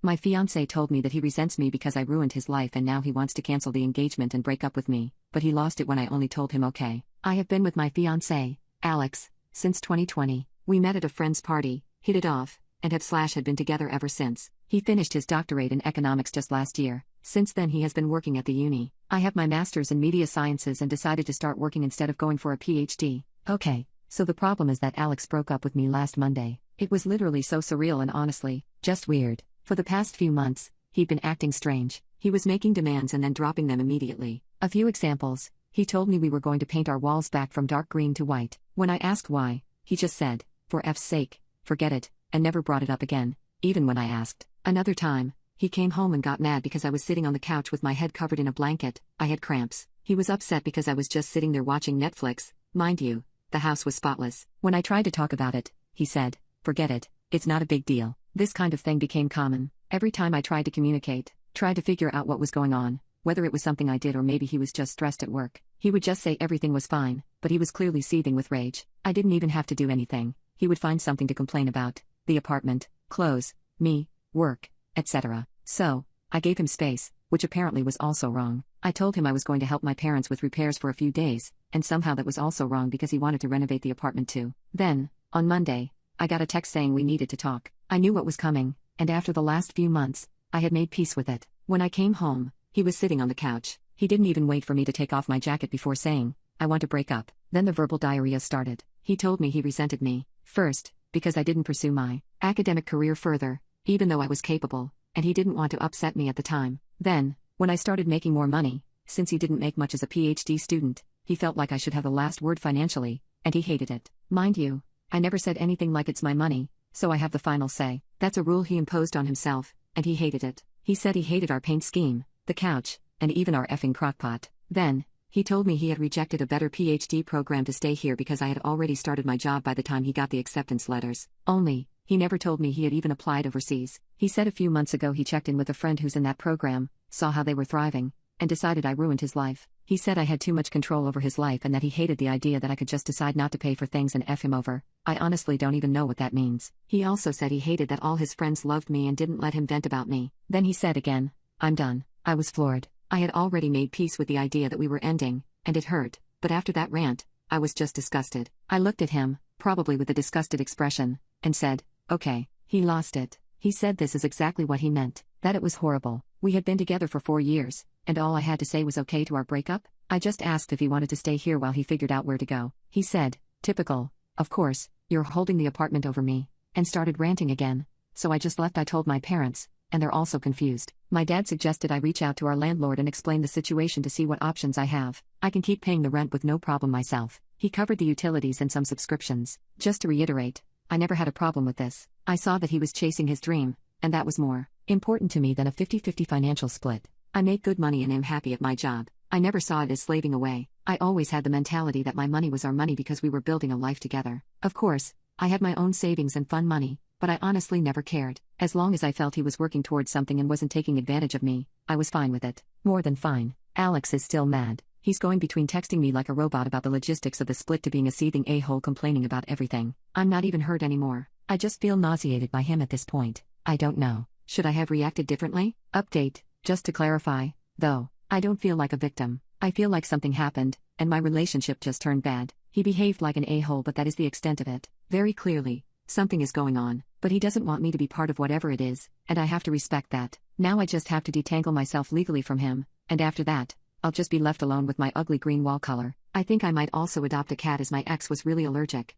My fiancé told me that he resents me because I ruined his life and now he wants to cancel the engagement and break up with me, but he lost it when I only told him okay. I have been with my fiancé, Alex, since 2020. We met at a friend's party, hit it off, and had been together ever since. He finished his doctorate in economics just last year. Since then he has been working at the uni. I have my master's in media sciences and decided to start working instead of going for a PhD. Okay, so the problem is that Alex broke up with me last Monday. It was literally so surreal and honestly, just weird. For the past few months, he'd been acting strange. He was making demands and then dropping them immediately. A few examples: he told me we were going to paint our walls back from dark green to white. When I asked why, he just said, "For F's sake, forget it," and never brought it up again, even when I asked. Another time, he came home and got mad because I was sitting on the couch with my head covered in a blanket. I had cramps. He was upset because I was just sitting there watching Netflix. Mind you, the house was spotless. When I tried to talk about it, he said, "Forget it, it's not a big deal." This kind of thing became common. Every time I tried to communicate, tried to figure out what was going on, whether it was something I did or maybe he was just stressed at work, he would just say everything was fine, but he was clearly seething with rage. I didn't even have to do anything. He would find something to complain about: the apartment, clothes, me, work, etc. So, I gave him space, which apparently was also wrong. I told him I was going to help my parents with repairs for a few days, and somehow that was also wrong because he wanted to renovate the apartment too. Then, on Monday, I got a text saying we needed to talk. I knew what was coming, and after the last few months, I had made peace with it. When I came home, he was sitting on the couch. He didn't even wait for me to take off my jacket before saying, "I want to break up." Then the verbal diarrhea started. He told me he resented me, first, because I didn't pursue my academic career further, even though I was capable, and he didn't want to upset me at the time. Then, when I started making more money, since he didn't make much as a PhD student, he felt like I should have the last word financially, and he hated it. Mind you, I never said anything like it's my money, so I have the final say. That's a rule he imposed on himself, and he hated it. He said he hated our paint scheme, the couch, and even our effing crockpot. Then, he told me he had rejected a better PhD program to stay here because I had already started my job by the time he got the acceptance letters. Only, he never told me he had even applied overseas. He said a few months ago he checked in with a friend who's in that program, saw how they were thriving, and decided I ruined his life. He said I had too much control over his life and that he hated the idea that I could just decide not to pay for things and F him over. I honestly don't even know what that means. He also said he hated that all his friends loved me and didn't let him vent about me. Then he said again, "I'm done." I was floored. I had already made peace with the idea that we were ending, and it hurt, but after that rant, I was just disgusted. I looked at him, probably with a disgusted expression, and said, "Okay." He lost it. He said this is exactly what he meant, that it was horrible. We had been together for 4 years, and all I had to say was okay to our breakup. I just asked if he wanted to stay here while he figured out where to go. He said, "Typical, of course, you're holding the apartment over me," and started ranting again. So I just left. I told my parents, and they're also confused. My dad suggested I reach out to our landlord and explain the situation to see what options I have. I can keep paying the rent with no problem myself. He covered the utilities and some subscriptions. Just to reiterate, I never had a problem with this. I saw that he was chasing his dream, and that was more important to me than a 50-50 financial split. I make good money and am happy at my job. I never saw it as slaving away. I always had the mentality that my money was our money because we were building a life together. Of course, I had my own savings and fun money, but I honestly never cared. As long as I felt he was working towards something and wasn't taking advantage of me, I was fine with it. More than fine. Alex is still mad. He's going between texting me like a robot about the logistics of the split to being a seething a-hole complaining about everything. I'm not even hurt anymore. I just feel nauseated by him at this point. I don't know. Should I have reacted differently? Update, just to clarify, though, I don't feel like a victim. I feel like something happened, and my relationship just turned bad. He behaved like an a-hole, but that is the extent of it. Very clearly, something is going on, but he doesn't want me to be part of whatever it is, and I have to respect that. Now I just have to detangle myself legally from him, and after that, I'll just be left alone with my ugly green wall color. I think I might also adopt a cat as my ex was really allergic.